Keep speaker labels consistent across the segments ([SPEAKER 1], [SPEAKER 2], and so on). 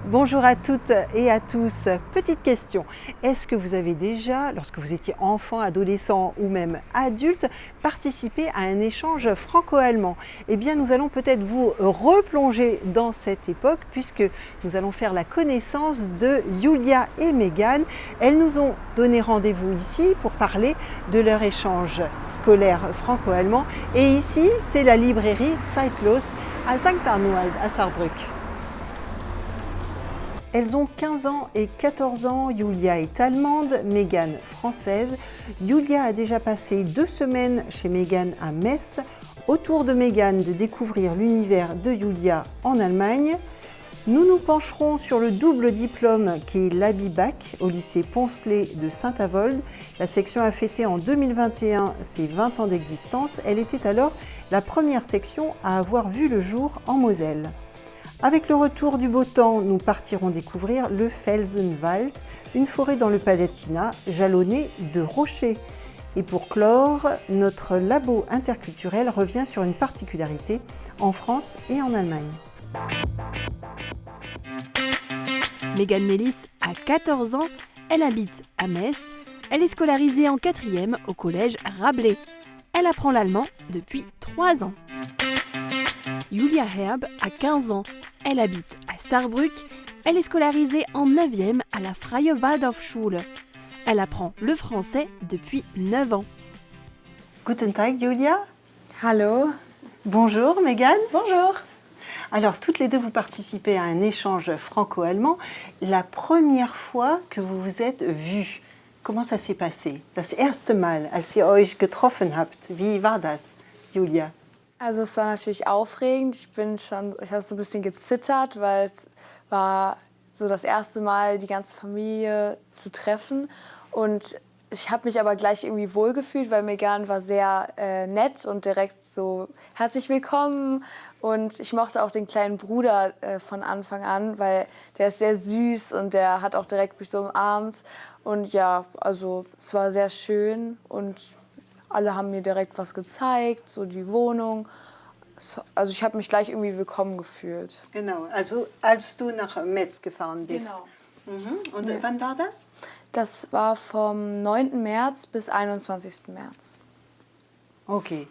[SPEAKER 1] Bonjour à toutes et à tous. Petite question, est-ce que vous avez déjà, lorsque vous étiez enfant, adolescent ou même adulte, participé à un échange franco-allemand? Eh bien, nous allons peut-être vous replonger dans cette époque puisque nous allons faire la connaissance de Julia et Megan. Elles nous ont donné rendez-vous ici pour parler de leur échange scolaire franco-allemand. Et ici, c'est la librairie Zeitlos à St. Arnwald à Saarbrück. Elles ont 15 ans et 14 ans, Julia est allemande, Megan française. Julia a déjà passé 2 semaines chez Megan à Metz. Au tour de Megan de découvrir l'univers de Julia en Allemagne. Nous nous pencherons sur le double diplôme qui est l'Abi-Bac au lycée Poncelet de Saint-Avold. La section a fêté en 2021 ses 20 ans d'existence. Elle était alors la première section à avoir vu le jour en Moselle. Avec le retour du beau temps, nous partirons découvrir le Felsenwald, une forêt dans le Palatinat jalonnée de rochers. Et pour clore, notre labo interculturel revient sur une particularité en France et en Allemagne.
[SPEAKER 2] Megan Nellis a 14 ans, elle habite à Metz, elle est scolarisée en 4e au collège Rabelais. Elle apprend l'allemand depuis 3 ans. Julia Herb a 15 ans, elle habite à Saarbrück, elle est scolarisée en 9e à la Freie Waldorfschule. Elle apprend le français depuis 9 ans.
[SPEAKER 1] Guten Tag, Julia.
[SPEAKER 3] Hallo.
[SPEAKER 1] Bonjour, Megan.
[SPEAKER 3] Bonjour.
[SPEAKER 1] Alors, toutes les deux, vous participez à un échange franco-allemand. La première fois que vous vous êtes vues, comment ça s'est passé? Das erste Mal, als ihr euch getroffen habt, wie war das, Julia?
[SPEAKER 3] Also es war natürlich aufregend. Ich habe so ein bisschen gezittert, weil es war so das erste Mal, die ganze Familie zu treffen. Und ich habe mich aber gleich irgendwie wohlgefühlt, weil Megan war sehr nett und direkt so herzlich willkommen. Und ich mochte auch den kleinen Bruder von Anfang an, weil der ist sehr süß und der hat auch direkt mich so umarmt. Und ja, also es war sehr schön und alle haben mir direkt was gezeigt, so die Wohnung. Also ich habe mich gleich irgendwie willkommen gefühlt.
[SPEAKER 1] Genau, also als du nach Metz gefahren bist.
[SPEAKER 3] Genau.
[SPEAKER 1] Mhm. Und wann war das?
[SPEAKER 3] Das war vom 9. März bis 21. März.
[SPEAKER 1] Ok.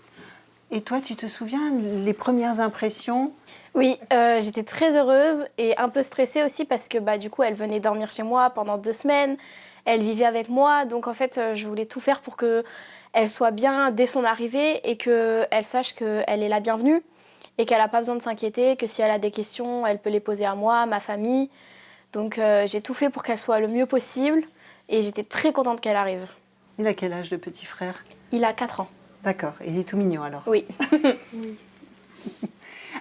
[SPEAKER 1] Et toi, tu te souviens les premières impressions?
[SPEAKER 4] Oui, j'étais très heureuse et un peu stressée aussi parce que du coup, elle venait dormir chez moi pendant 2 semaines. Elle vivait avec moi, donc en fait, je voulais tout faire pour qu'elle soit bien dès son arrivée et qu'elle sache qu'elle est la bienvenue et qu'elle n'a pas besoin de s'inquiéter, que si elle a des questions, elle peut les poser à moi, à ma famille. Donc j'ai tout fait pour qu'elle soit le mieux possible et j'étais très contente qu'elle arrive.
[SPEAKER 1] Il a quel âge, le petit frère?
[SPEAKER 4] Il a 4 ans.
[SPEAKER 1] D'accord, il est tout mignon alors.
[SPEAKER 4] Oui.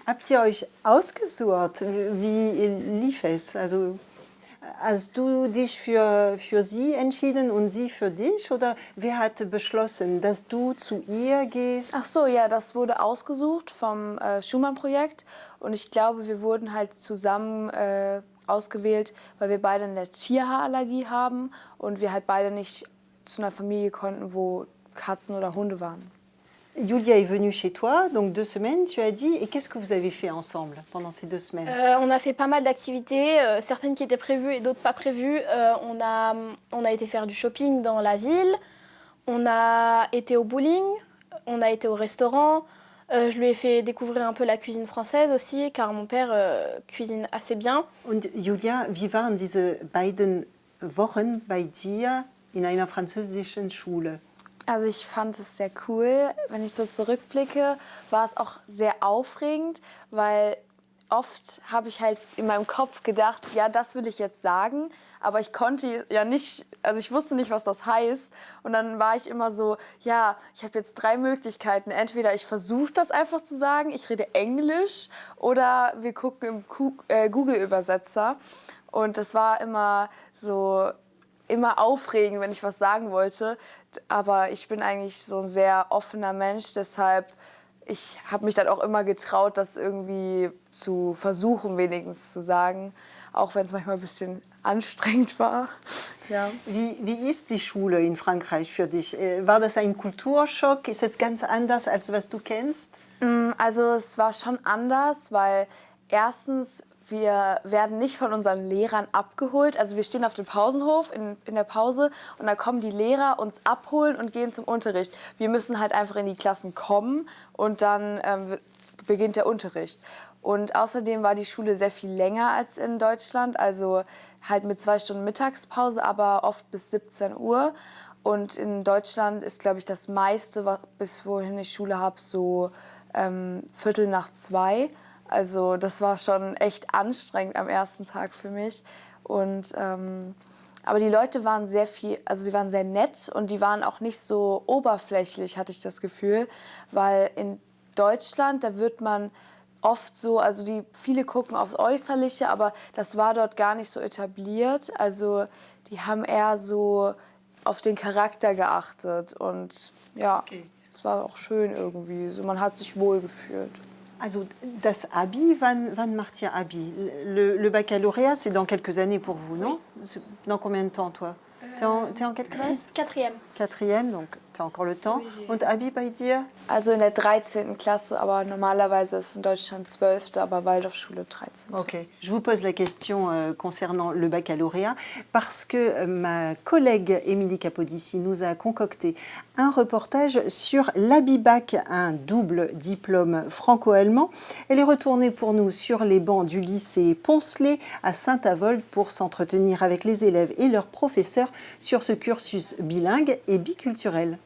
[SPEAKER 1] Habt ihr euch ausgesucht? Wie lief es? Also, hast du dich für sie entschieden und sie für dich? Oder wer hat beschlossen, dass du zu ihr gehst?
[SPEAKER 3] Ach so, ja, das wurde ausgesucht vom Schumann-Projekt. Und ich glaube, wir wurden halt zusammen ausgewählt, weil wir beide eine Tierhaarallergie haben und wir halt beide nicht zu einer Familie konnten, wo Katzen oder Hunde waren.
[SPEAKER 1] Julia est venue chez toi, donc 2 semaines, tu as dit. Et qu'est-ce que vous avez fait ensemble pendant ces 2 semaines?
[SPEAKER 4] On a fait pas mal d'activités, certaines qui étaient prévues et d'autres pas prévues. On a été faire du shopping dans la ville, on a été au bowling, on a été au restaurant. Je lui ai fait découvrir un peu la cuisine française aussi, car mon père cuisine assez bien.
[SPEAKER 1] Und Julia, wie waren diese beiden Wochen bei dir in einer französischen Schule?
[SPEAKER 3] Also ich fand es sehr cool. Wenn ich so zurückblicke, war es auch sehr aufregend, weil oft habe ich halt in meinem Kopf gedacht, ja, das will ich jetzt sagen, aber ich konnte ja nicht, also ich wusste nicht, was das heißt. Und dann war ich immer so, ja, ich habe jetzt 3 Möglichkeiten. Entweder ich versuche das einfach zu sagen, ich rede Englisch, oder wir gucken im Google-Übersetzer. Und das war immer aufregend, wenn ich was sagen wollte. Aber ich bin eigentlich so ein sehr offener Mensch, deshalb ich habe mich dann auch immer getraut, das irgendwie zu versuchen, wenigstens zu sagen, auch wenn es manchmal ein bisschen anstrengend war. Ja.
[SPEAKER 1] Wie ist die Schule in Frankreich für dich? War das ein Kulturschock? Ist es ganz anders, als was du kennst?
[SPEAKER 3] Also es war schon anders, weil erstens wir werden nicht von unseren Lehrern abgeholt. Also wir stehen auf dem Pausenhof in der Pause und dann kommen die Lehrer uns abholen und gehen zum Unterricht. Wir müssen halt einfach in die Klassen kommen und dann beginnt der Unterricht. Und außerdem war die Schule sehr viel länger als in Deutschland, also halt mit 2 Stunden Mittagspause, aber oft bis 17 Uhr. Und in Deutschland ist, glaube ich, das meiste, bis wohin ich Schule habe, so 1:15. Also das war schon echt anstrengend am ersten Tag für mich. Und, aber die Leute waren sie waren sehr nett und die waren auch nicht so oberflächlich, hatte ich das Gefühl. Weil in Deutschland, da wird man oft so, also viele gucken aufs Äußerliche, aber das war dort gar nicht so etabliert. Also die haben eher so auf den Charakter geachtet und ja, es war auch schön irgendwie. So, man hat sich wohl gefühlt.
[SPEAKER 1] Also das Abi, wann macht ihr Abi? Le baccalauréat, c'est dans quelques années pour vous, non? Dans combien de temps, toi? T'es en quelle classe?
[SPEAKER 4] 4e.
[SPEAKER 1] 4e, donc tu as encore le temps. Und Abi bei dir?
[SPEAKER 3] Also in der 13. Klasse, aber normalerweise ist in Deutschland 12., aber Waldorfschule 13.
[SPEAKER 1] Ok. Je vous pose la question concernant le baccalauréat parce que ma collègue Émilie Capodici nous a concocté un reportage sur l'ABI-Bac, un double diplôme franco-allemand. Elle est retournée pour nous sur les bancs du lycée Poncelet à Saint-Avold pour s'entretenir avec les élèves et leurs professeurs sur ce cursus bilingue et biculturel.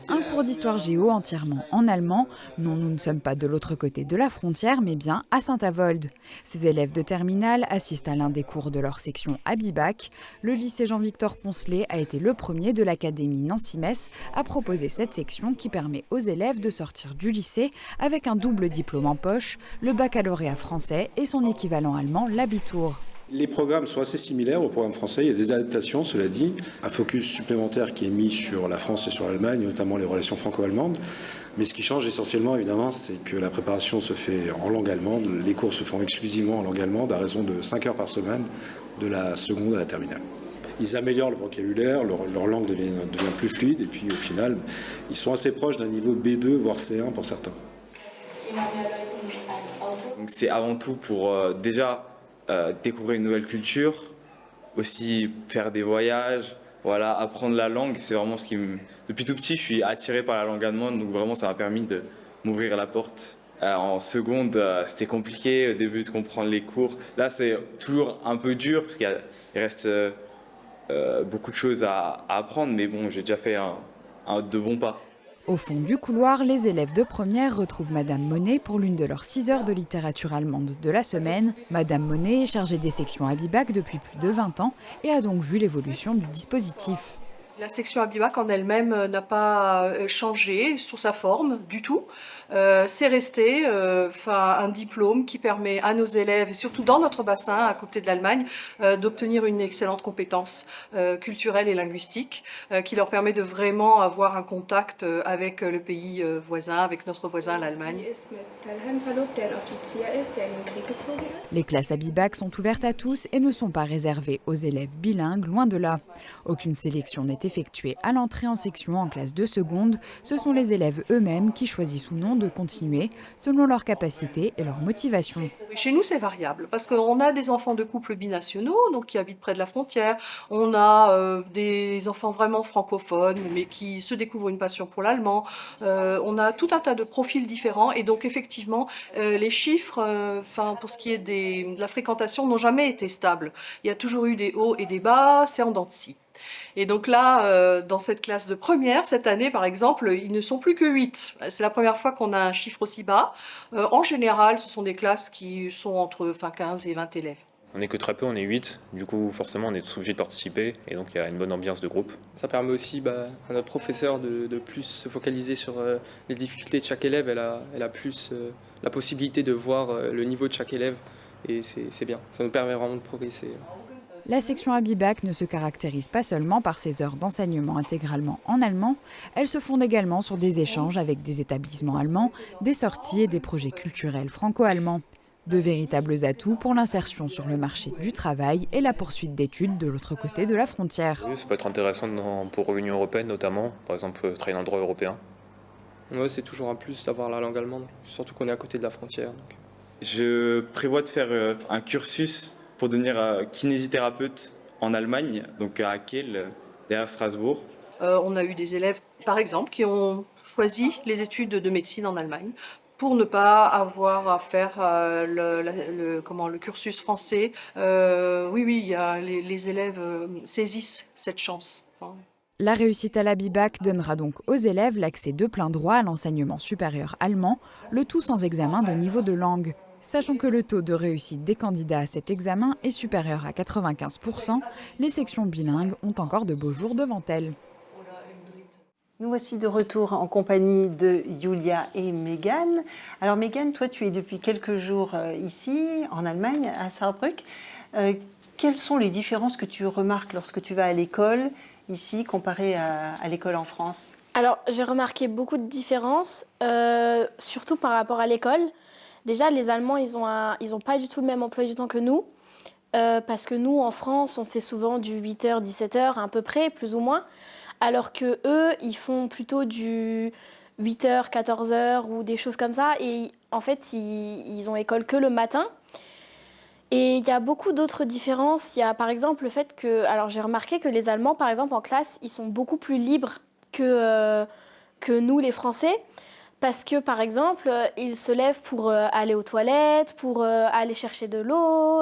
[SPEAKER 5] Un cours d'histoire géo entièrement en allemand. Non, nous ne sommes pas de l'autre côté de la frontière, mais bien à Saint-Avold. Ces élèves de terminale assistent à l'un des cours de leur section ABI-Bac. Le lycée Jean-Victor Poncelet a été le premier de l'académie Nancy-Metz à proposer cette section qui permet aux élèves de sortir du lycée avec un double diplôme en poche, le baccalauréat français et son équivalent allemand, l'Abitur.
[SPEAKER 6] Les programmes sont assez similaires au programme français, il y a des adaptations, cela dit, un focus supplémentaire qui est mis sur la France et sur l'Allemagne, notamment les relations franco-allemandes. Mais ce qui change essentiellement, évidemment, c'est que la préparation se fait en langue allemande, les cours se font exclusivement en langue allemande à raison de 5 heures par semaine, de la seconde à la terminale. Ils améliorent le vocabulaire, leur langue devient plus fluide, et puis au final, ils sont assez proches d'un niveau B2, voire C1 pour certains.
[SPEAKER 7] Donc c'est avant tout pour déjà découvrir une nouvelle culture, aussi faire des voyages, voilà, apprendre la langue. C'est vraiment ce qui me... Depuis tout petit, je suis attiré par la langue allemande, donc vraiment ça m'a permis de m'ouvrir la porte. En seconde, c'était compliqué au début de comprendre les cours. Là, c'est toujours un peu dur parce qu'il reste beaucoup de choses à apprendre, mais bon, j'ai déjà fait de bons pas.
[SPEAKER 5] Au fond du couloir, les élèves de première retrouvent Madame Monet pour l'une de leurs 6 heures de littérature allemande de la semaine. Madame Monet est chargée des sections ABI-Bac depuis plus de 20 ans et a donc vu l'évolution du dispositif.
[SPEAKER 8] La section ABI-Bac en elle-même n'a pas changé sur sa forme du tout. C'est resté un diplôme qui permet à nos élèves, et surtout dans notre bassin, à côté de l'Allemagne, d'obtenir une excellente compétence culturelle et linguistique qui leur permet de vraiment avoir un contact avec le pays voisin, avec notre voisin l'Allemagne.
[SPEAKER 5] Les classes ABI-Bac sont ouvertes à tous et ne sont pas réservées aux élèves bilingues, loin de là. Aucune sélection n'est effectuée à l'entrée en section en classe de seconde. Ce sont les élèves eux-mêmes qui choisissent ou non de continuer selon leur capacité et leur motivation.
[SPEAKER 8] Chez nous, c'est variable parce qu'on a des enfants de couples binationaux donc qui habitent près de la frontière. On a des enfants vraiment francophones mais qui se découvrent une passion pour l'allemand. On a tout un tas de profils différents et donc effectivement, les chiffres pour ce qui est de la fréquentation n'ont jamais été stables. Il y a toujours eu des hauts et des bas, c'est en dents de scie. Et donc là, dans cette classe de première, cette année par exemple, ils ne sont plus que 8. C'est la première fois qu'on a un chiffre aussi bas. En général, ce sont des classes qui sont entre 15 et 20 élèves.
[SPEAKER 9] On n'est que très peu, on est 8, du coup forcément on est tous obligés de participer et donc il y a une bonne ambiance de groupe.
[SPEAKER 10] Ça permet aussi à notre professeur de plus se focaliser sur les difficultés de chaque élève, elle a plus la possibilité de voir le niveau de chaque élève et c'est bien, ça nous permet vraiment de progresser.
[SPEAKER 5] La section ABI-Bac ne se caractérise pas seulement par ses heures d'enseignement intégralement en allemand, elles se fondent également sur des échanges avec des établissements allemands, des sorties et des projets culturels franco-allemands. De véritables atouts pour l'insertion sur le marché du travail et la poursuite d'études de l'autre côté de la frontière.
[SPEAKER 9] Oui, ça peut être intéressant pour l'Union européenne notamment, par exemple travailler dans le droit européen.
[SPEAKER 10] Ouais, c'est toujours un plus d'avoir la langue allemande, surtout qu'on est à côté de la frontière. Donc.
[SPEAKER 7] Je prévois de faire un cursus pour devenir kinésithérapeute en Allemagne, donc à Kiel, derrière Strasbourg.
[SPEAKER 8] On a eu des élèves, par exemple, qui ont choisi les études de médecine en Allemagne pour ne pas avoir à faire le cursus français. Oui, les élèves saisissent cette chance.
[SPEAKER 5] La réussite à la BIBAC donnera donc aux élèves l'accès de plein droit à l'enseignement supérieur allemand, le tout sans examen de niveau de langue. Sachant que le taux de réussite des candidats à cet examen est supérieur à 95%, les sections bilingues ont encore de beaux jours devant elles.
[SPEAKER 1] Nous voici de retour en compagnie de Julia et Megan. Alors Megan, toi tu es depuis quelques jours ici, en Allemagne, à Saarbrück. Quelles sont les différences que tu remarques lorsque tu vas à l'école ici, comparé à l'école en France?
[SPEAKER 4] Alors j'ai remarqué beaucoup de différences, surtout par rapport à l'école. Déjà les Allemands, ils ont pas du tout le même emploi du temps que nous. Parce que nous, en France, on fait souvent du 8h, 17h à peu près, plus ou moins. Alors que eux, ils font plutôt du 8h, 14h ou des choses comme ça. Et en fait, ils ont école que le matin. Et il y a beaucoup d'autres différences. Il y a par exemple le fait que... Alors j'ai remarqué que les Allemands, par exemple, en classe, ils sont beaucoup plus libres que nous, les Français. Parce que, par exemple, ils se lèvent pour aller aux toilettes, pour aller chercher de l'eau,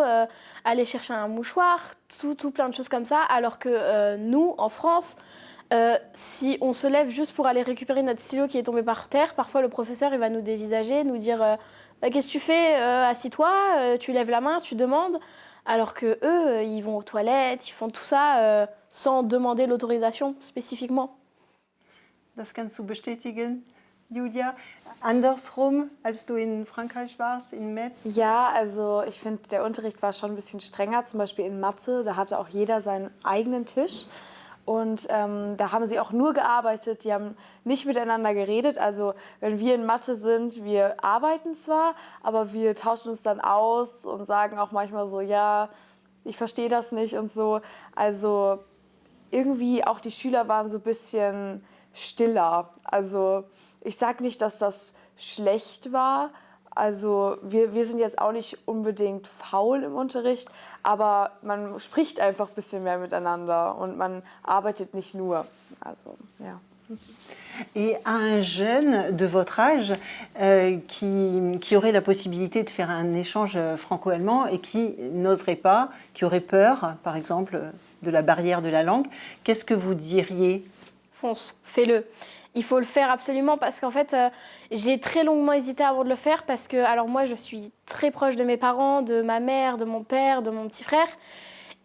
[SPEAKER 4] aller chercher un mouchoir, tout plein de choses comme ça. Alors que nous, en France... si on se lève juste pour aller récupérer notre stylo qui est tombé par terre, parfois le professeur il va nous dévisager, nous dire qu'est-ce que tu fais, assis-toi, tu lèves la main, tu demandes. Alors que eux, ils vont aux toilettes, ils font tout ça sans demander l'autorisation spécifiquement.
[SPEAKER 1] Das kannst du bestätigen, Julia. Andersrum, als du in Frankreich warst, in Metz?
[SPEAKER 3] Ja, also ich finde, der Unterricht war schon ein bisschen strenger. Zum Beispiel in Mathe, da hatte auch jeder seinen eigenen Tisch. Und da haben sie auch nur gearbeitet, die haben nicht miteinander geredet. Also wenn wir in Mathe sind, wir arbeiten zwar, aber wir tauschen uns dann aus und sagen auch manchmal so, ja, ich verstehe das nicht und so. Also irgendwie auch die Schüler waren so ein bisschen stiller. Also ich sage nicht, dass das schlecht war. Also wir sind jetzt auch nicht unbedingt faul im Unterricht, aber man spricht einfach ein bisschen mehr miteinander und man arbeitet nicht nur. Also, ja.
[SPEAKER 1] Et à un jeune de votre âge qui aurait la possibilité de faire un échange franco-allemand et qui n'oserait pas, qui aurait peur, par exemple, de la barrière de la langue, qu'est-ce que vous diriez?
[SPEAKER 4] Fonce, fais-le. Il faut le faire absolument parce qu'en fait, j'ai très longuement hésité avant de le faire parce que, alors moi, je suis très proche de mes parents, de ma mère, de mon père, de mon petit frère.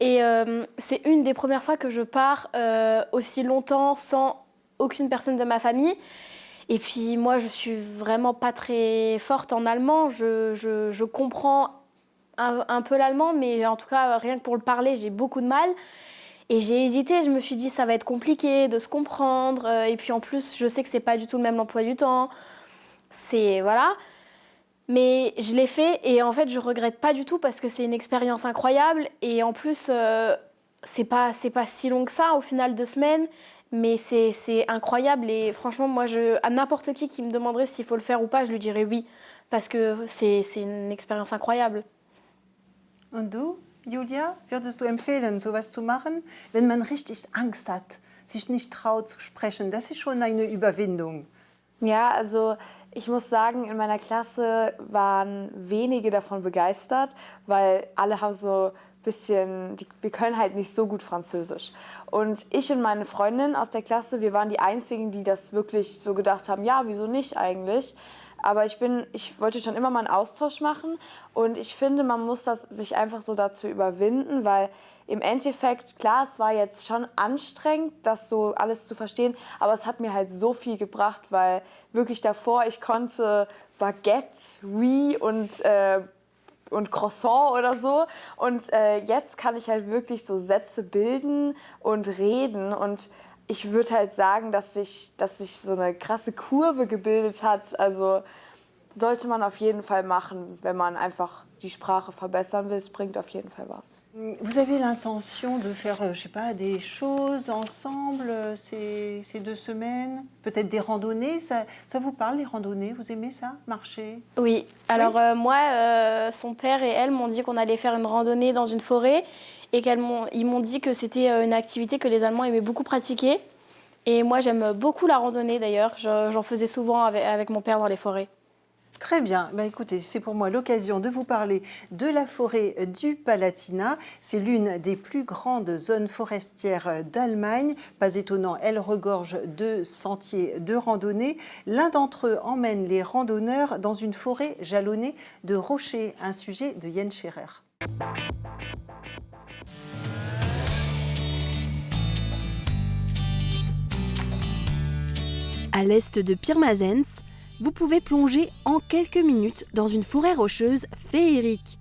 [SPEAKER 4] Et c'est une des premières fois que je pars aussi longtemps sans aucune personne de ma famille. Et puis moi, je suis vraiment pas très forte en allemand. Je comprends un peu l'allemand, mais en tout cas, rien que pour le parler, j'ai beaucoup de mal. Et j'ai hésité, je me suis dit ça va être compliqué de se comprendre. Et puis en plus, je sais que c'est pas du tout le même emploi du temps. C'est voilà. Mais je l'ai fait et en fait, je regrette pas du tout parce que c'est une expérience incroyable. Et en plus, c'est pas si long que ça au final 2 semaines. Mais c'est incroyable et franchement, moi, à n'importe qui me demanderait s'il faut le faire ou pas, je lui dirais oui. Parce que c'est une expérience incroyable.
[SPEAKER 1] Und du? Julia, würdest du empfehlen, sowas zu machen, wenn man richtig Angst hat, sich nicht traut zu sprechen? Das ist schon eine Überwindung.
[SPEAKER 3] Ja, also ich muss sagen, in meiner Klasse waren wenige davon begeistert, weil alle haben so ein bisschen, wir können halt nicht so gut Französisch. Und ich und meine Freundin aus der Klasse, wir waren die Einzigen, die das wirklich so gedacht haben, ja, wieso nicht eigentlich? Aber ich wollte schon immer mal einen Austausch machen und ich finde, man muss das sich einfach so dazu überwinden, weil im Endeffekt, klar, es war jetzt schon anstrengend, das so alles zu verstehen, aber es hat mir halt so viel gebracht, weil wirklich davor, ich konnte Baguette, oui und Croissant oder so und jetzt kann ich halt wirklich so Sätze bilden und reden und ich würde halt sagen, dass sich so eine krasse Kurve gebildet hat. Also sollte man auf jeden Fall machen, wenn man einfach die Sprache verbessern will. Es bringt auf jeden Fall was.
[SPEAKER 1] Vous avez l'intention de faire, je sais pas, des choses ensemble ces 2 semaines? Peut-être des randonnées? Ça vous parle, les randonnées? Vous aimez ça? Marcher?
[SPEAKER 4] Oui, alors moi, son père et elle m'ont dit qu'on allait faire une randonnée dans une forêt et ils m'ont dit que c'était une activité que les Allemands aimaient beaucoup pratiquer. Et moi, j'aime beaucoup la randonnée d'ailleurs. J'en faisais souvent avec mon père dans les forêts.
[SPEAKER 1] Très bien. Écoutez, c'est pour moi l'occasion de vous parler de la forêt du Palatinat. C'est l'une des plus grandes zones forestières d'Allemagne. Pas étonnant, elle regorge de sentiers de randonnée. L'un d'entre eux emmène les randonneurs dans une forêt jalonnée de rochers, un sujet de Jens Scherer.
[SPEAKER 2] À l'est de Pirmasens, vous pouvez plonger en quelques minutes dans une forêt rocheuse féerique.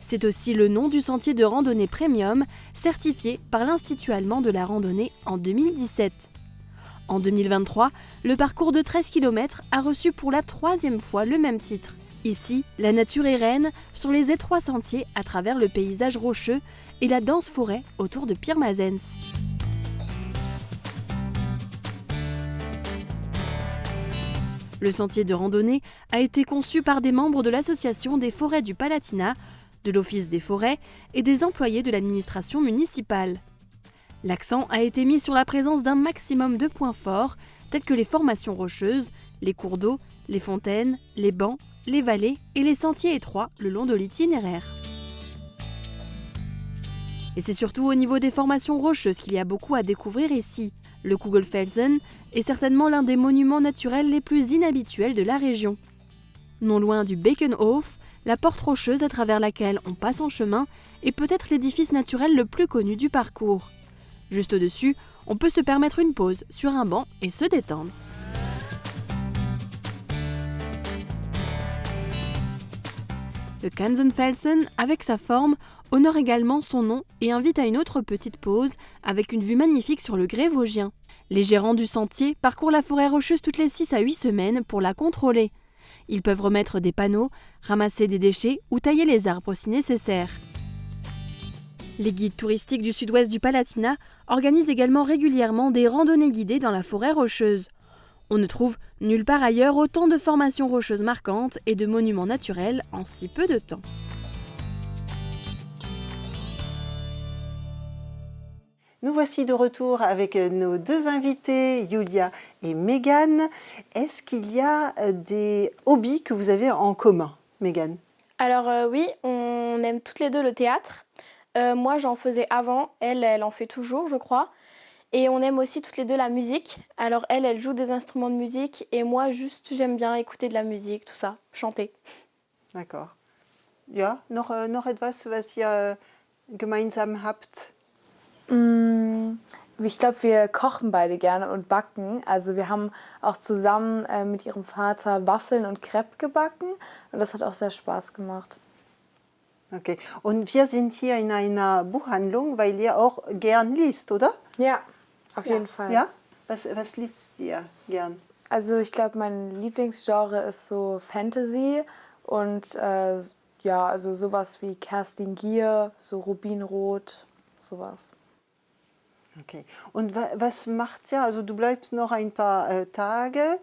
[SPEAKER 2] C'est aussi le nom du sentier de randonnée premium certifié par l'Institut allemand de la randonnée en 2017. En 2023, le parcours de 13 km a reçu pour la 3e fois le même titre. Ici, la nature est reine sur les étroits sentiers à travers le paysage rocheux et la dense forêt autour de Pirmasens. Le sentier de randonnée a été conçu par des membres de l'Association des forêts du Palatinat, de l'Office des forêts et des employés de l'administration municipale. L'accent a été mis sur la présence d'un maximum de points forts, tels que les formations rocheuses, les cours d'eau, les fontaines, les bancs, les vallées et les sentiers étroits le long de l'itinéraire. Et c'est surtout au niveau des formations rocheuses qu'il y a beaucoup à découvrir ici. Le Kugelfelsen est certainement l'un des monuments naturels les plus inhabituels de la région. Non loin du Beckenhof, la porte rocheuse à travers laquelle on passe en chemin est peut-être l'édifice naturel le plus connu du parcours. Juste au-dessus, on peut se permettre une pause sur un banc et se détendre. Le Kansenfelsen, avec sa forme, honore également son nom et invite à une autre petite pause avec une vue magnifique sur le Grès vosgien. Les gérants du sentier parcourent la forêt rocheuse toutes les 6 à 8 semaines pour la contrôler. Ils peuvent remettre des panneaux, ramasser des déchets ou tailler les arbres si nécessaire. Les guides touristiques du sud-ouest du Palatinat organisent également régulièrement des randonnées guidées dans la forêt rocheuse. On ne trouve nulle part ailleurs autant de formations rocheuses marquantes et de monuments naturels en si peu de temps.
[SPEAKER 1] Nous voici de retour avec nos 2 invités, Julia et Megan. Est-ce qu'il y a des hobbies que vous avez en commun, Megan?
[SPEAKER 4] Alors oui, on aime toutes les deux le théâtre. Moi, j'en faisais avant, elle en fait toujours, je crois. Et on aime aussi toutes les deux la musique. Alors elle joue des instruments de musique et moi, juste, j'aime bien écouter de la musique, tout ça, chanter.
[SPEAKER 1] D'accord. Ja, noch etwas, was ihr gemeinsam habt?
[SPEAKER 3] Ich glaube, wir kochen beide gerne und backen. Also wir haben auch zusammen mit ihrem Vater Waffeln und Crepe gebacken und das hat auch sehr Spaß gemacht.
[SPEAKER 1] Okay. Und wir sind hier in einer Buchhandlung, weil ihr auch gern liest, oder?
[SPEAKER 3] Ja, auf jeden Fall.
[SPEAKER 1] Ja? Was liest ihr gern?
[SPEAKER 3] Also ich glaube, mein Lieblingsgenre ist so Fantasy und ja, also sowas wie Kerstin Gier, so Rubinrot, sowas.
[SPEAKER 1] Okay. Und was macht ihr? Also du bleibst noch ein paar Tage,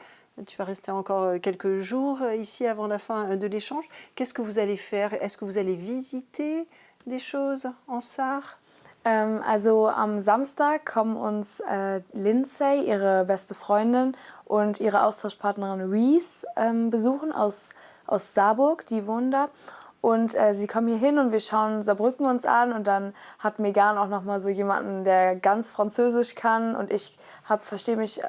[SPEAKER 1] tu vas rester encore quelques jours ici avant la fin de l'échange. Qu'est-ce que vous allez faire? Est-ce que vous allez visiter des choses en Sarre?
[SPEAKER 3] Also am Samstag kommen uns Lindsay, ihre beste Freundin, und ihre Austauschpartnerin Reese besuchen aus Saarburg, die wohnen da. Und sie kommen hier hin und wir schauen Saarbrücken uns an und dann hat Megan auch noch mal so jemanden, der ganz Französisch kann und ich verstehe mich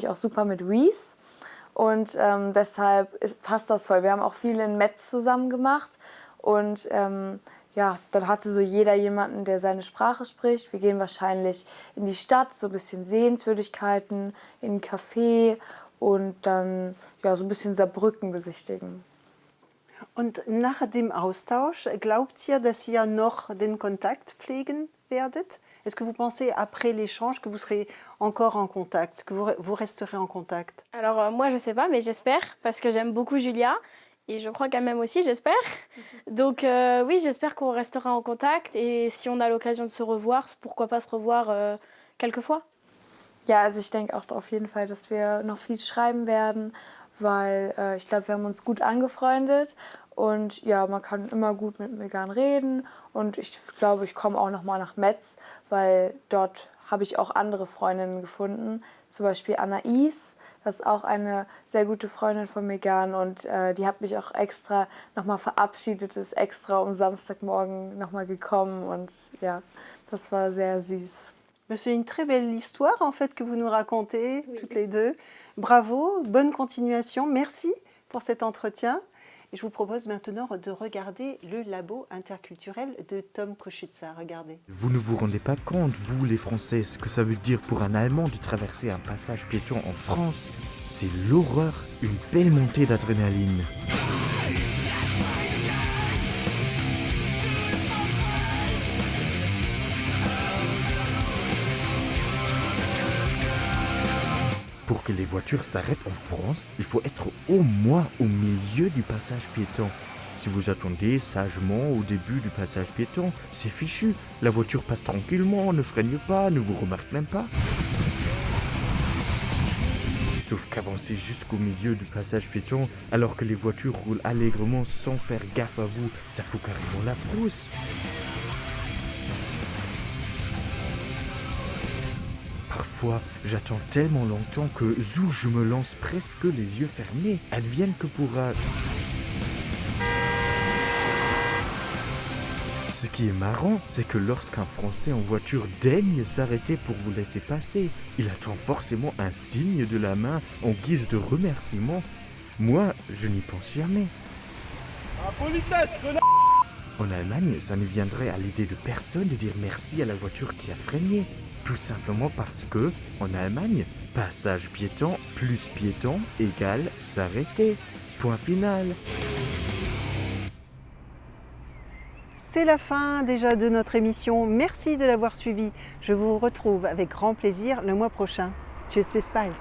[SPEAKER 3] auch super mit Reese und deshalb passt das voll. Wir haben auch viel in Metz zusammen gemacht und ja, dann hatte so jeder jemanden, der seine Sprache spricht. Wir gehen wahrscheinlich in die Stadt, so ein bisschen Sehenswürdigkeiten, in ein Café und dann ja, so ein bisschen Saarbrücken besichtigen.
[SPEAKER 1] Und nach dem Austausch, glaubt ihr, dass ihr noch den Kontakt pflegen werdet? Est-ce que vous pensez, après l'échange, que vous serez encore en contact, que vous resterez en contact?
[SPEAKER 4] Alors moi je sais pas, mais j'espère parce que j'aime beaucoup Julia et je crois qu'elle m'aime aussi, j'espère. Donc oui, j'espère qu'on restera en contact et si on a l'occasion de se revoir, pourquoi pas se revoir quelquefois.
[SPEAKER 3] Ja, also ich denke auch auf jeden Fall, dass wir noch viel schreiben werden, weil ich glaube, wir haben uns gut angefreundet und ja, man kann immer gut mit Megan reden und ich glaube, ich komme auch noch mal nach Metz, weil dort habe ich auch andere Freundinnen gefunden, zum Beispiel Anaïs, das ist auch eine sehr gute Freundin von Megan und die hat mich auch extra noch mal verabschiedet, ist extra um Samstagmorgen noch mal gekommen und ja, das war sehr süß.
[SPEAKER 1] C'est une très belle histoire en fait que vous nous racontez toutes les deux. Bravo, bonne continuation, merci pour cet entretien. Et je vous propose maintenant de regarder le labo interculturel de Tom Koschitza. Regardez.
[SPEAKER 11] Vous ne vous rendez pas compte, vous les Français, ce que ça veut dire pour un Allemand de traverser un passage piéton en France. C'est l'horreur, une belle montée d'adrénaline. Pour que les voitures s'arrêtent en France, il faut être au moins au milieu du passage piéton. Si vous attendez sagement au début du passage piéton, c'est fichu. La voiture passe tranquillement, ne freine pas, ne vous remarque même pas. Sauf qu'avancer jusqu'au milieu du passage piéton, alors que les voitures roulent allègrement sans faire gaffe à vous, ça fout carrément la frousse. Parfois, j'attends tellement longtemps que zou, je me lance presque les yeux fermés. Advienne que pourra. Ce qui est marrant, c'est que lorsqu'un Français en voiture daigne s'arrêter pour vous laisser passer, il attend forcément un signe de la main en guise de remerciement. Moi, je n'y pense jamais. En Allemagne, ça ne viendrait à l'idée de personne de dire merci à la voiture qui a freiné. Tout simplement parce que, en Allemagne, passage piéton plus piéton égale s'arrêter. Point final.
[SPEAKER 1] C'est la fin déjà de notre émission. Merci de l'avoir suivi. Je vous retrouve avec grand plaisir le mois prochain. Tschüss, bis bald.